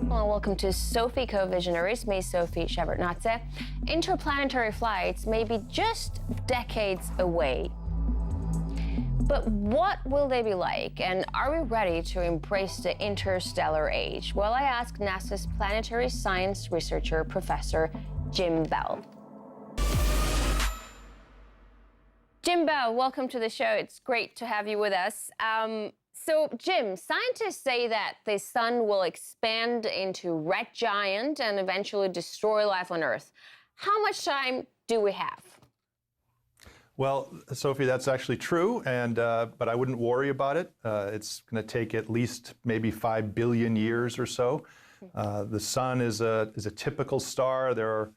Well, welcome to Sophie Co-Visionaries, me, Sophie Shevardnadze. Interplanetary flights may be just decades away. But what will they be like, and are we ready to embrace the interstellar age? Well, I asked NASA's planetary science researcher, Professor Jim Bell. Jim Bell, welcome to the show. It's great to have you with us. So, Jim, scientists say that the sun will expand into red giant and eventually destroy life on Earth. How much time do we have? Well, Sophie, that's actually true, but I wouldn't worry about it. It's going to take at least maybe 5 billion years or so. The sun is a typical star. There are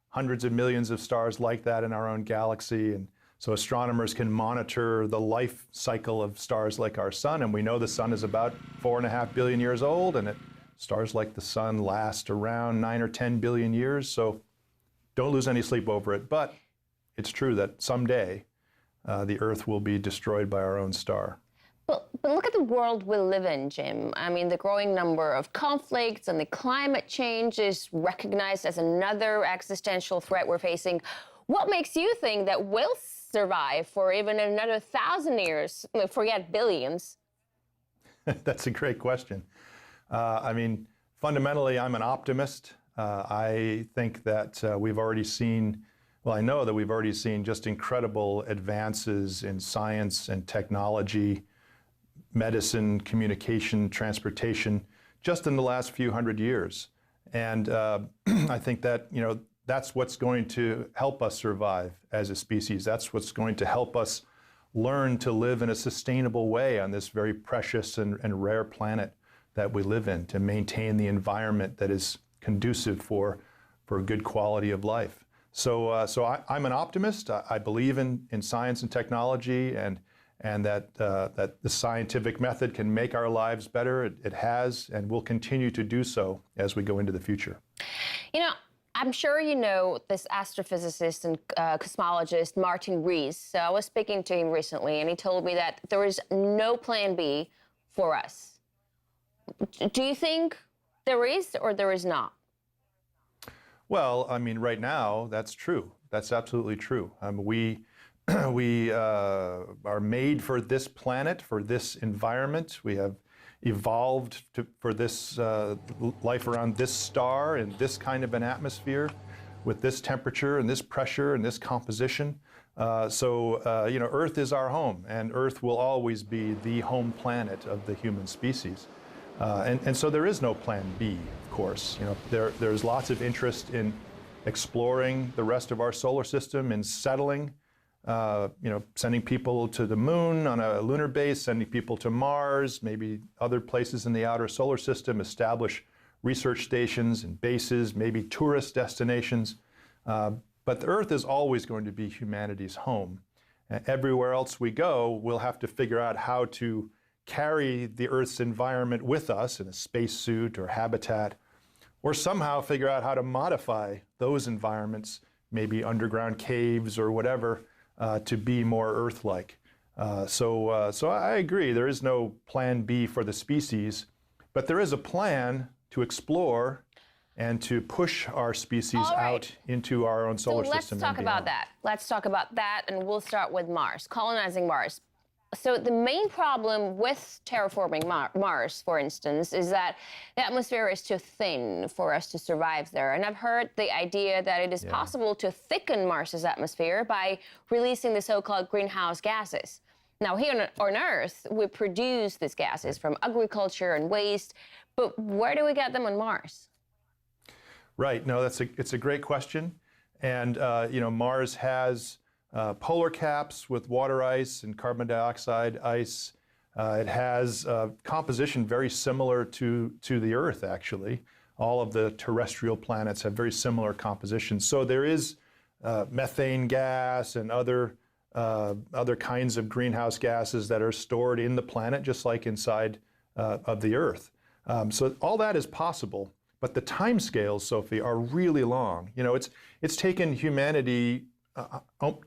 hundreds of millions of stars like that in our own galaxy, and so astronomers can monitor the life cycle of stars like our sun, and we know the sun is about 4.5 billion years old, and stars like the sun last around 9 or 10 billion years, so don't lose any sleep over it. But it's true that someday the Earth will be destroyed by our own star. But look at the world we live in, Jim. I mean, the growing number of conflicts and the climate change is recognized as another existential threat we're facing. What makes you think that we'll survive for even another 1,000 years, forget billions? That's a great question. I mean, fundamentally, I'm an optimist. I think that we've already seen, well, I know that we've already seen just incredible advances in science and technology, medicine, communication, transportation, just in the last few hundred years. And I think that, that's what's going to help us survive as a species. That's what's going to help us learn to live in a sustainable way on this very precious and rare planet that we live in, to maintain the environment that is conducive for a good quality of life. So I'm an optimist. I believe in science and technology, and that the scientific method can make our lives better. It has and will continue to do so as we go into the future. I'm sure you know this astrophysicist and cosmologist, Martin Rees. So I was speaking to him recently, and he told me that there is no plan B for us. Do you think there is or there is not? Well, I mean, right now, that's true. That's absolutely true. We are made for this planet, for this environment. We have evolved for this life around this star in this kind of an atmosphere with this temperature and this pressure and this composition. Earth is our home, and Earth will always be the home planet of the human species. And so there is no plan B, of course. There's lots of interest in exploring the rest of our solar system, in settling, sending people to the moon on a lunar base, sending people to Mars, maybe other places in the outer solar system, establish research stations and bases, maybe tourist destinations. But the Earth is always going to be humanity's home. Everywhere else we go, we'll have to figure out how to carry the Earth's environment with us in a spacesuit or habitat, or somehow figure out how to modify those environments, maybe underground caves or whatever, to be more Earth-like. So I agree, there is no plan B for the species, but there is a plan to explore and to push our species out into our own solar system. Let's talk about that. Let's talk about that, and we'll start with Mars, colonizing Mars. So the main problem with terraforming Mars, for instance, is that the atmosphere is too thin for us to survive there. And I've heard the idea that it is possible to thicken Mars's atmosphere by releasing the so-called greenhouse gases. Now, here on Earth, we produce these gases from agriculture and waste, but where do we get them on Mars? Right. No, it's a great question. And, Mars has polar caps with water ice and carbon dioxide ice. It has composition very similar to the Earth, actually. All of the terrestrial planets have very similar compositions. So there is methane gas and other kinds of greenhouse gases that are stored in the planet, just like inside of the Earth. So all that is possible. But the timescales, Sophie, are really long. It's taken humanity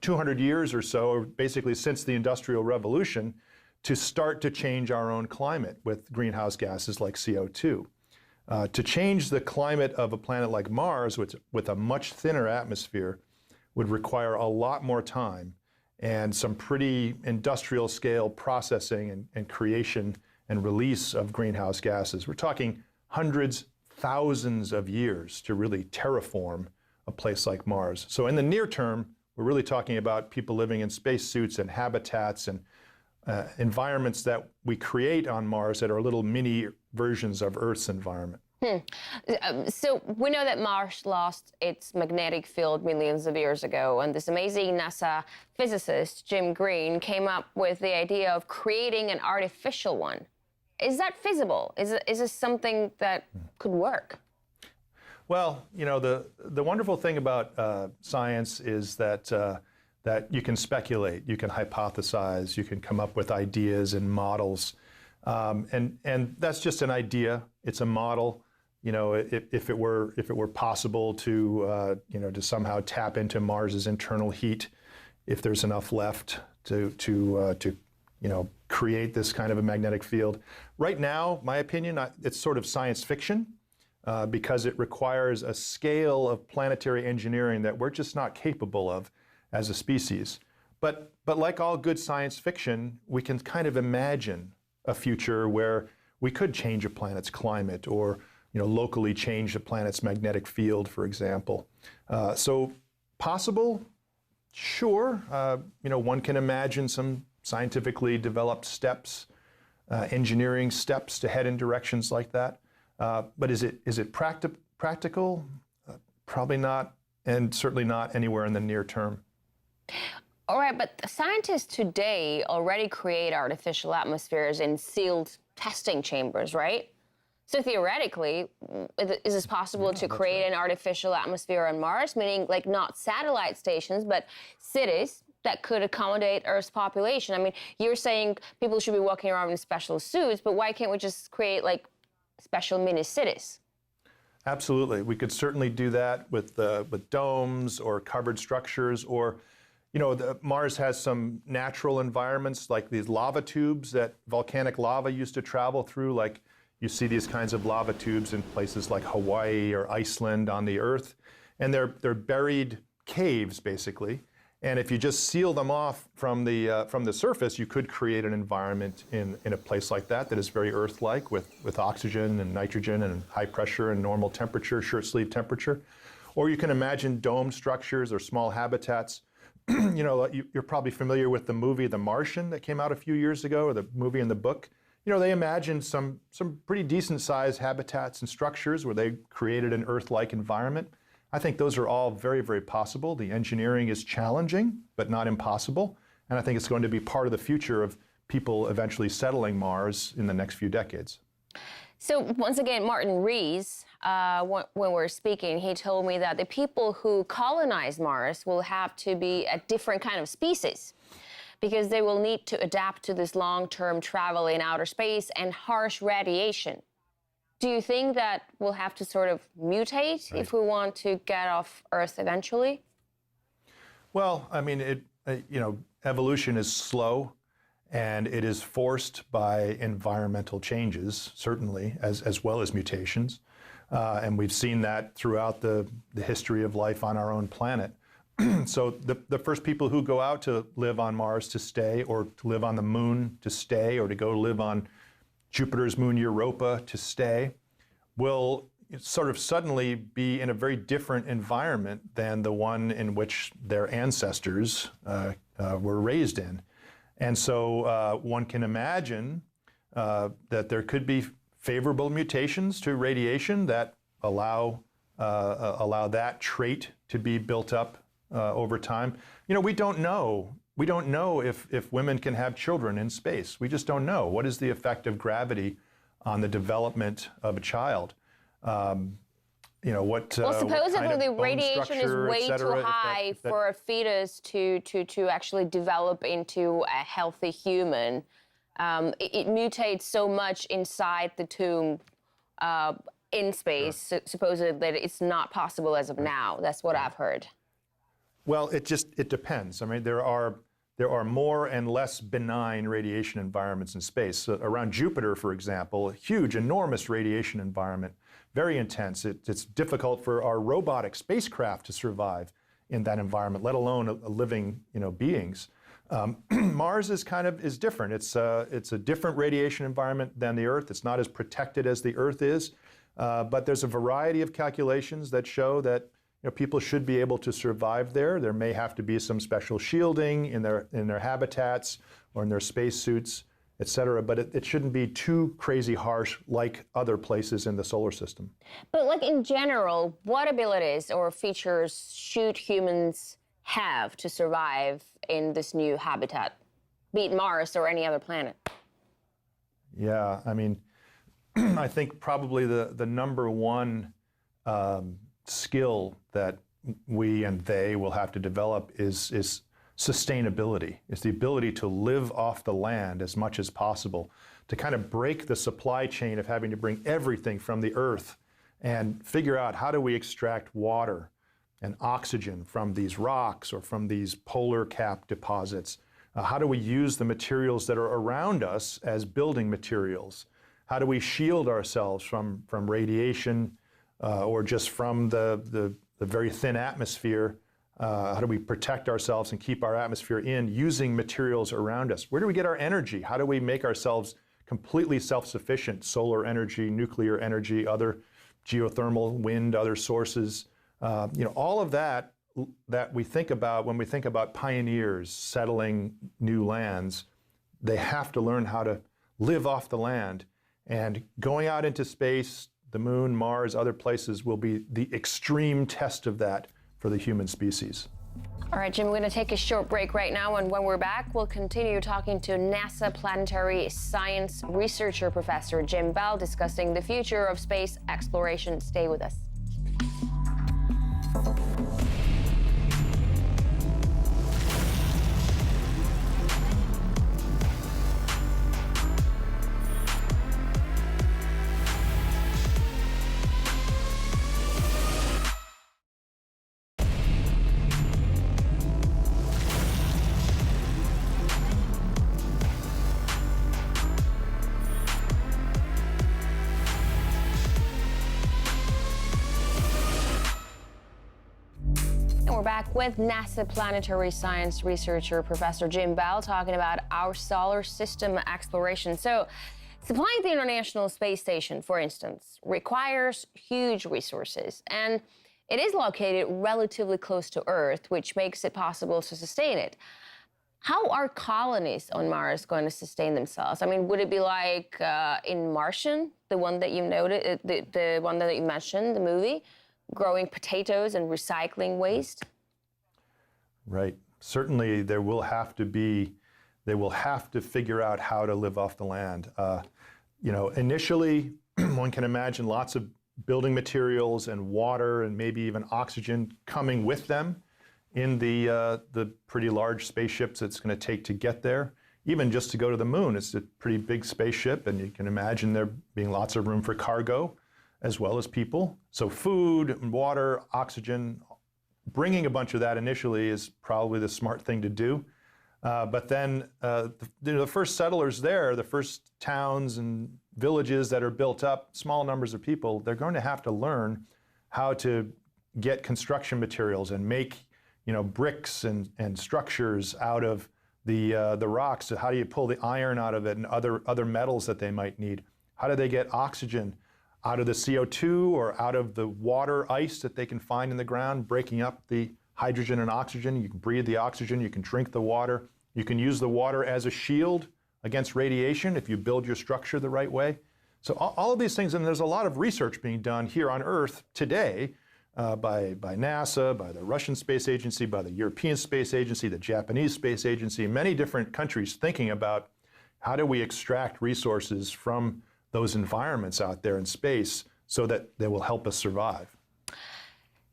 200 years or so, or basically since the Industrial Revolution, to start to change our own climate with greenhouse gases like CO2. To change the climate of a planet like Mars, with a much thinner atmosphere, would require a lot more time and some pretty industrial scale processing and creation and release of greenhouse gases. We're talking hundreds, thousands of years to really terraform a place like Mars. So in the near term, we're really talking about people living in spacesuits and habitats and environments that we create on Mars that are little mini versions of Earth's environment. So we know that Mars lost its magnetic field millions of years ago, and this amazing NASA physicist, Jim Green, came up with the idea of creating an artificial one. Is that feasible? Is this something that could work? Well, you know, the wonderful thing about science is that you can speculate, you can hypothesize, you can come up with ideas and models, and that's just an idea. It's a model. You know, if it were possible to to somehow tap into Mars's internal heat, if there's enough left to create this kind of a magnetic field. Right now, my opinion, it's sort of science fiction. Because it requires a scale of planetary engineering that we're just not capable of as a species. But like all good science fiction, we can kind of imagine a future where we could change a planet's climate or locally change a planet's magnetic field, for example. So possible, sure. One can imagine some scientifically developed steps, engineering steps to head in directions like that. But is it practical? Probably not, and certainly not anywhere in the near term. All right, but scientists today already create artificial atmospheres in sealed testing chambers, right? So theoretically, is it possible to create an artificial atmosphere on Mars, meaning like not satellite stations, but cities that could accommodate Earth's population? I mean, you're saying people should be walking around in special suits, but why can't we just create like special mini cities? Absolutely. We could certainly do that with domes or covered structures, or, Mars has some natural environments like these lava tubes that volcanic lava used to travel through. Like you see these kinds of lava tubes in places like Hawaii or Iceland on the Earth, and they're buried caves basically. And if you just seal them off from the surface, you could create an environment in a place like that is very Earth-like with oxygen and nitrogen and high pressure and normal temperature, shirt sleeve temperature. Or you can imagine domed structures or small habitats. You're probably familiar with the movie The Martian that came out a few years ago, or the movie and the book. They imagined some pretty decent-sized habitats and structures where they created an Earth-like environment. I think those are all very, very possible. The engineering is challenging, but not impossible. And I think it's going to be part of the future of people eventually settling Mars in the next few decades. So once again, Martin Rees, when we were speaking, he told me that the people who colonize Mars will have to be a different kind of species because they will need to adapt to this long-term travel in outer space and harsh radiation. Do you think that we'll have to sort of mutate if we want to get off Earth eventually? Well, I mean, evolution is slow, and it is forced by environmental changes, certainly, as well as mutations. And we've seen that throughout the history of life on our own planet. So the first people who go out to live on Mars to stay, or to live on the moon to stay, or to go live on Jupiter's moon Europa to stay, will sort of suddenly be in a very different environment than the one in which their ancestors were raised in. And so one can imagine that there could be favorable mutations to radiation that allow that trait to be built up over time. We don't know. We don't know if women can have children in space. We just don't know. What is the effect of gravity on the development of a child? Well, supposedly the radiation is way too high for a fetus to actually develop into a healthy human. It mutates so much inside the tomb in space, supposedly, that it's not possible as of now. That's what I've heard. Well, it depends. I mean, there are there are more and less benign radiation environments in space. So around Jupiter, for example, a huge, enormous radiation environment, very intense. It's difficult for our robotic spacecraft to survive in that environment, let alone living, beings. Mars is different. It's a different radiation environment than the Earth. It's not as protected as the Earth is, but there's a variety of calculations that show that people should be able to survive there. There may have to be some special shielding in their habitats or in their spacesuits, et cetera, but it shouldn't be too crazy harsh like other places in the solar system. But like in general, what abilities or features should humans have to survive in this new habitat, be it Mars or any other planet? Yeah, I mean, I think probably the number one skill that we and they will have to develop is sustainability. It's the ability to live off the land as much as possible, to kind of break the supply chain of having to bring everything from the Earth and figure out how do we extract water and oxygen from these rocks or from these polar cap deposits. How do we use the materials that are around us as building materials? How do we shield ourselves from radiation or just from the very thin atmosphere? How do we protect ourselves and keep our atmosphere in using materials around us? Where do we get our energy? How do we make ourselves completely self-sufficient? Solar energy, nuclear energy, other geothermal, wind, other sources. All of that we think about when we think about pioneers settling new lands. They have to learn how to live off the land. And going out into space, the moon, Mars, other places will be the extreme test of that for the human species. All right, Jim, we're going to take a short break right now, and when we're back, we'll continue talking to NASA planetary science researcher Professor Jim Bell, discussing the future of space exploration. Stay with us. We're back with NASA planetary science researcher Professor Jim Bell talking about our solar system exploration. So, supplying the International Space Station, for instance, requires huge resources, and it is located relatively close to Earth, which makes it possible to sustain it. How are colonies on Mars going to sustain themselves? I mean, would it be like in Martian, the one that you noted, the one that you mentioned, the movie? Growing potatoes and recycling waste? Right. Certainly, they will have to figure out how to live off the land. Initially, one can imagine lots of building materials and water and maybe even oxygen coming with them in the pretty large spaceships it's going to take to get there. Even just to go to the moon, it's a pretty big spaceship, and you can imagine there being lots of room for cargo as well as people. So food, water, oxygen, bringing a bunch of that initially is probably the smart thing to do. But then the first settlers there, the first towns and villages that are built up, small numbers of people, they're going to have to learn how to get construction materials and make bricks and structures out of the rocks. So how do you pull the iron out of it and other metals that they might need? How do they get oxygen out of the CO2 or out of the water ice that they can find in the ground, breaking up the hydrogen and oxygen? You can breathe the oxygen, you can drink the water, you can use the water as a shield against radiation if you build your structure the right way. So all of these things, and there's a lot of research being done here on Earth today by NASA, by the Russian Space Agency, by the European Space Agency, the Japanese Space Agency, many different countries thinking about how do we extract resources from those environments out there in space so that they will help us survive.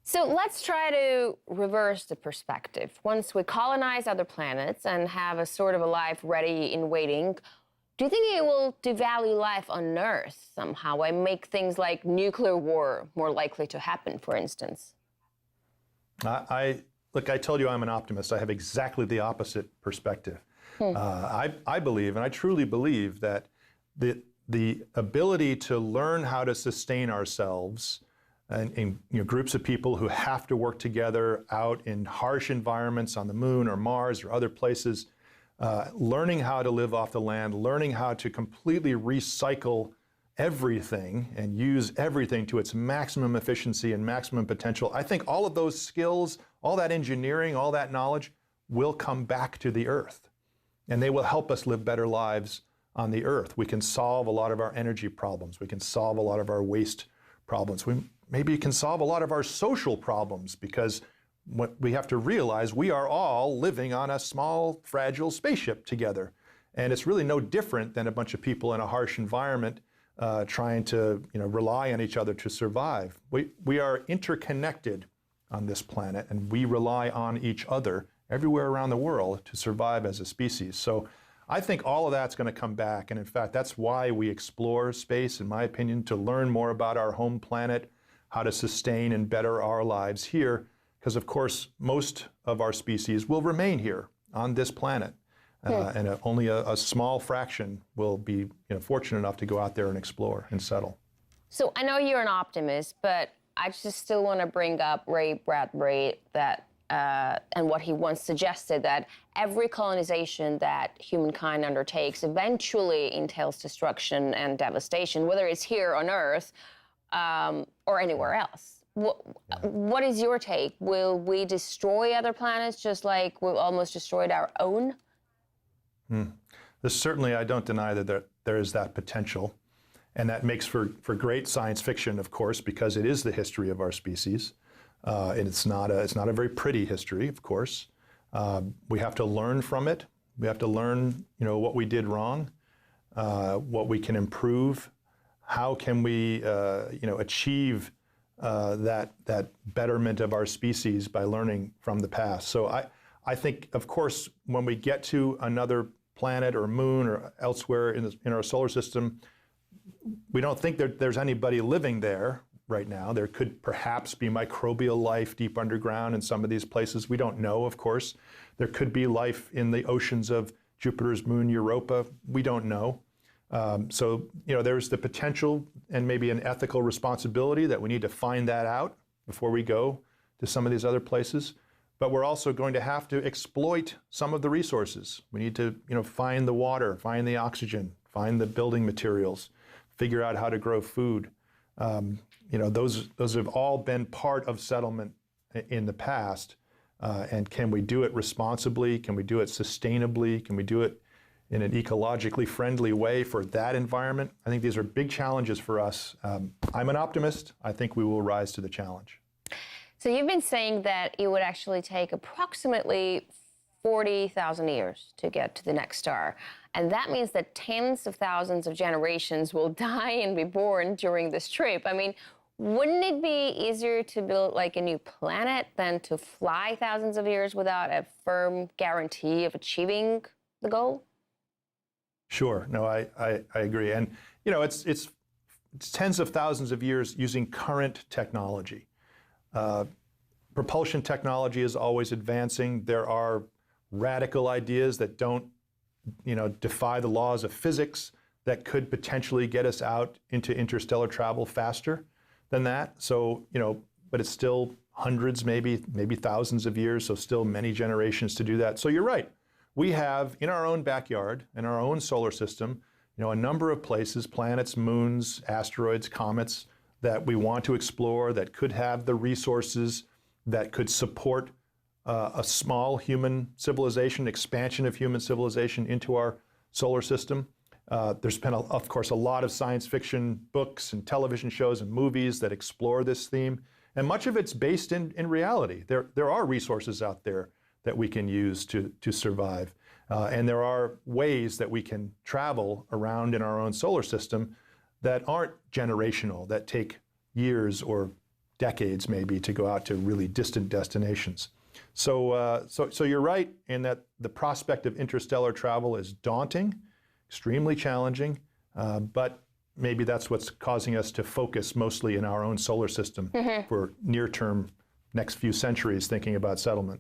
So let's try to reverse the perspective. Once we colonize other planets and have a sort of a life ready in waiting, do you think it will devalue life on Earth somehow and make things like nuclear war more likely to happen, for instance? I look, I told you I'm an optimist. I have exactly the opposite perspective. I believe, and I truly believe, that the ability to learn how to sustain ourselves in groups of people who have to work together out in harsh environments on the moon or Mars or other places, learning how to live off the land, learning how to completely recycle everything and use everything to its maximum efficiency and maximum potential. I think all of those skills, all that engineering, all that knowledge will come back to the Earth. And they will help us live better lives on the Earth. We can solve a lot of our energy problems. We can solve a lot of our waste problems. We maybe can solve a lot of our social problems, because what we have to realize, we are all living on a small, fragile spaceship together. And it's really no different than a bunch of people in a harsh environment trying to rely on each other to survive. We are interconnected on this planet, and we rely on each other everywhere around the world to survive as a species. So I think all of that's going to come back. And in fact, that's why we explore space, in my opinion, to learn more about our home planet, how to sustain and better our lives here. Because of course, most of our species will remain here on this planet. And only a small fraction will be fortunate enough to go out there and explore and settle. So I know you're an optimist, but I just still want to bring up Ray Bradbury and what he once suggested, that every colonization that humankind undertakes eventually entails destruction and devastation, whether it's here on Earth or anywhere else. What is your take? Will we destroy other planets just like we've almost destroyed our own? Certainly, I don't deny that there is that potential. And that makes for great science fiction, of course, because it is the history of our species. And it's not a very pretty history, of course. We have to learn from it. We have to learn, what we did wrong, what we can improve. How can we, achieve that betterment of our species by learning from the past? So I think, of course, when we get to another planet or moon or elsewhere in our solar system, we don't think that there's anybody living there right now. There could perhaps be microbial life deep underground in some of these places. We don't know, of course. There could be life in the oceans of Jupiter's moon Europa. We don't know. So there's the potential and maybe an ethical responsibility that we need to find that out before we go to some of these other places. But we're also going to have to exploit some of the resources. We need to find the water, find the oxygen, find the building materials, figure out how to grow food. Those have all been part of settlement in the past. And can we do it responsibly? Can we do it sustainably? Can we do it in an ecologically friendly way for that environment? I think these are big challenges for us. I'm an optimist. I think we will rise to the challenge. So you've been saying that it would actually take approximately 40,000 years to get to the next star. And that means that tens of thousands of generations will die and be born during this trip. I mean, wouldn't it be easier to build like a new planet than to fly thousands of years without a firm guarantee of achieving the goal? Sure. No, I agree. And, it's tens of thousands of years using current technology. Propulsion technology is always advancing. There are radical ideas that don't, defy the laws of physics that could potentially get us out into interstellar travel faster than that. So, but it's still hundreds, maybe thousands of years, so still many generations to do that. So you're right. We have in our own backyard, in our own solar system, a number of places, planets, moons, asteroids, comets, that we want to explore, that could have the resources that could support a small human civilization, expansion of human civilization into our solar system. There's been, of course, a lot of science fiction books and television shows and movies that explore this theme, and much of it's based in reality. There are resources out there that we can use to survive, and there are ways that we can travel around in our own solar system that aren't generational, that take years or decades maybe to go out to really distant destinations. So you're right in that the prospect of interstellar travel is daunting, extremely challenging, but maybe that's what's causing us to focus mostly in our own solar system for near-term next few centuries thinking about settlement.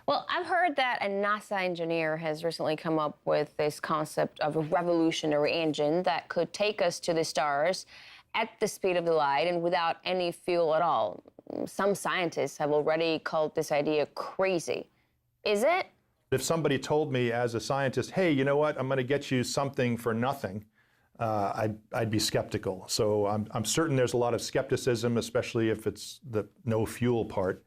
Well, I've heard that a NASA engineer has recently come up with this concept of a revolutionary engine that could take us to the stars at the speed of the light and without any fuel at all. Some scientists have already called this idea crazy. Is it? If somebody told me as a scientist, hey, you know what, I'm going to get you something for nothing, I'd be skeptical. So I'm certain there's a lot of skepticism, especially if it's the no fuel part.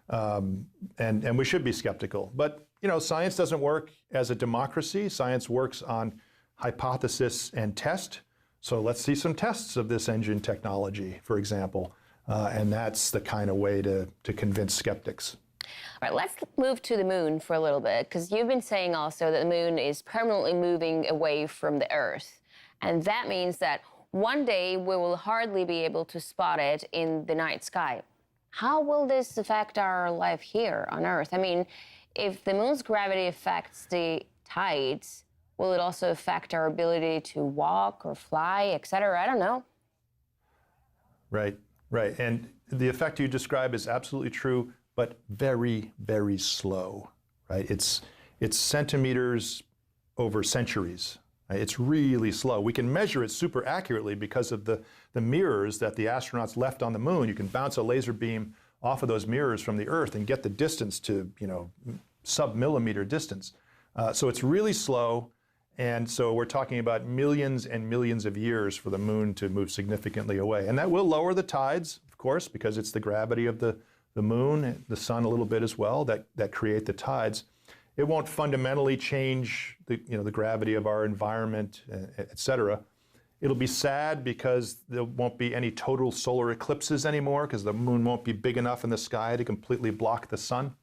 And we should be skeptical. But, you know, science doesn't work as a democracy. Science works on hypothesis and test. So let's see some tests of this engine technology, for example. And that's the kind of way to convince skeptics. All right, let's move to the moon for a little bit, because you've been saying also that the moon is permanently moving away from the Earth. And that means that one day we will hardly be able to spot it in the night sky. How will this affect our life here on Earth? I mean, if the moon's gravity affects the tides, will it also affect our ability to walk or fly, et cetera? I don't know. Right, right. And the effect you describe is absolutely true, but very, very slow, right? It's centimeters over centuries. Right? It's really slow. We can measure it super accurately because of the mirrors that the astronauts left on the moon. You can bounce a laser beam off of those mirrors from the Earth and get the distance to, you know, sub-millimeter distance. So it's really slow. And so we're talking about millions and millions of years for the moon to move significantly away. And that will lower the tides, of course, because it's the gravity of the moon, the sun a little bit as well, that create the tides. It won't fundamentally change the gravity of our environment, et cetera. It'll be sad because there won't be any total solar eclipses anymore because the moon won't be big enough in the sky to completely block the sun.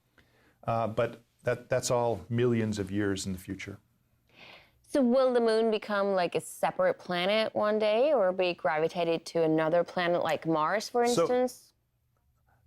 But that's all millions of years in the future. So will the moon become like a separate planet one day, or be gravitated to another planet like Mars, for instance?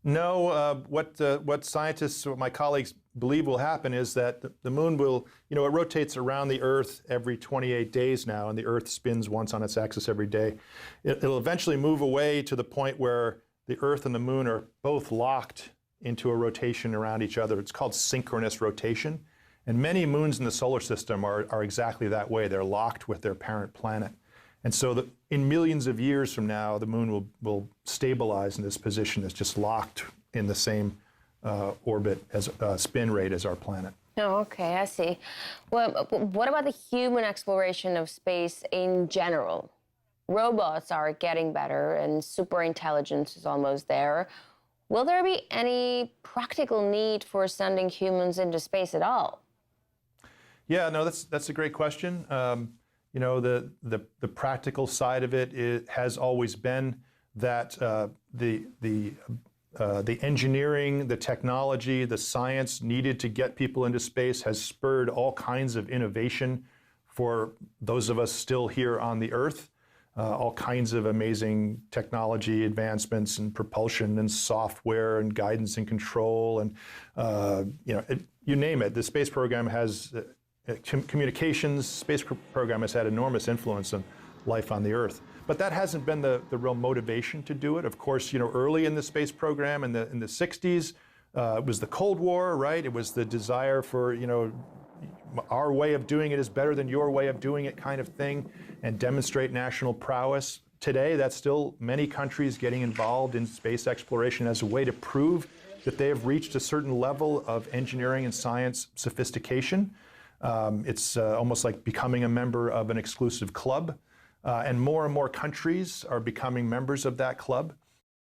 No, what scientists, what my colleagues believe will happen is that the moon will, you know, it rotates around the Earth every 28 days now, and the Earth spins once on its axis every day. It'll eventually move away to the point where the Earth and the moon are both locked into a rotation around each other. It's called synchronous rotation. And many moons in the solar system are exactly that way. They're locked with their parent planet. And so in millions of years from now, the moon will stabilize in this position. It's just locked in the same orbit as spin rate as our planet. Oh, okay, I see. Well, what about the human exploration of space in general? Robots are getting better and super intelligence is almost there. Will there be any practical need for sending humans into space at all? Yeah, no, that's a great question. You know, the practical side of it has always been that the engineering, the technology, the science needed to get people into space has spurred all kinds of innovation for those of us still here on the Earth. All kinds of amazing technology advancements and propulsion and software and guidance and control and you know, you name it. The space program has communications. Space program has had enormous influence on life on the Earth. But that hasn't been the real motivation to do it. Of course, you know, early in the space program in the 60s, it was the Cold War, right? It was the desire for, you know, our way of doing it is better than your way of doing it kind of thing, and demonstrate national prowess. Today, that's still many countries getting involved in space exploration as a way to prove that they have reached a certain level of engineering and science sophistication. It's almost like becoming a member of an exclusive club. And more countries are becoming members of that club.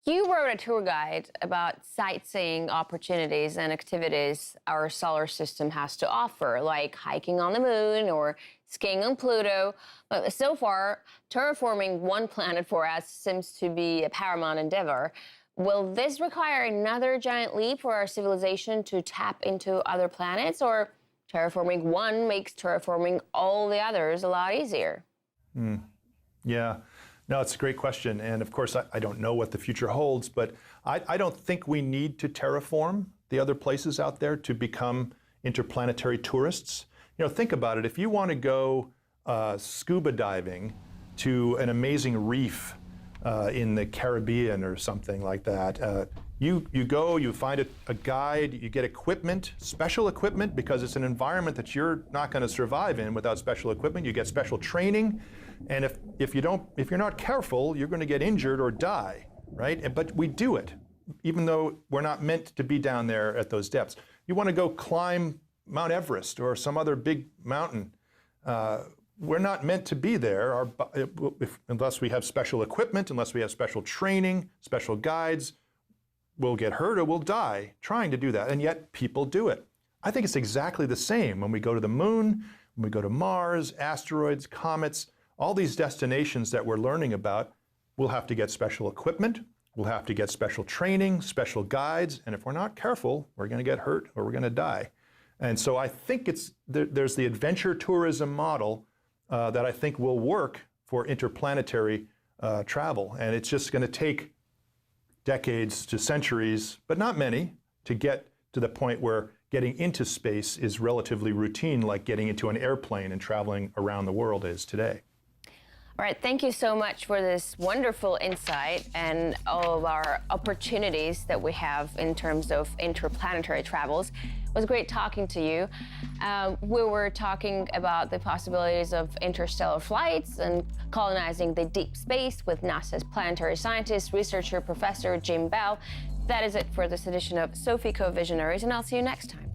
You wrote a tour guide about sightseeing opportunities and activities our solar system has to offer, like hiking on the moon or skiing on Pluto. But so far, terraforming one planet for us seems to be a paramount endeavor. Will this require another giant leap for our civilization to tap into other planets, or terraforming one makes terraforming all the others a lot easier? Yeah, no, it's a great question. And of course, I don't know what the future holds, but I don't think we need to terraform the other places out there to become interplanetary tourists. You know, think about it. If you want to go scuba diving to an amazing reef in the Caribbean or something like that, You go, you find a guide, you get equipment, special equipment, because it's an environment that you're not going to survive in without special equipment. You get special training, and if you're not careful, you're going to get injured or die, right? But we do it, even though we're not meant to be down there at those depths. You want to go climb Mount Everest or some other big mountain. We're not meant to be there unless we have special equipment, unless we have special training, special guides. We'll get hurt or we'll die trying to do that, and yet people do it. I think it's exactly the same when we go to the moon, when we go to Mars, asteroids, comets, all these destinations that we're learning about. We'll have to get special equipment, we'll have to get special training, special guides, and if we're not careful, we're going to get hurt or we're going to die. And so I think there's the adventure tourism model that I think will work for interplanetary travel, and it's just going to take decades to centuries, but not many, to get to the point where getting into space is relatively routine, like getting into an airplane and traveling around the world is today. All right, thank you so much for this wonderful insight and all of our opportunities that we have in terms of interplanetary travels. It was great talking to you. We were talking about the possibilities of interstellar flights and colonizing the deep space with NASA's planetary scientist, researcher, Professor Jim Bell. That is it for this edition of Sophie Co-Visionaries, and I'll see you next time.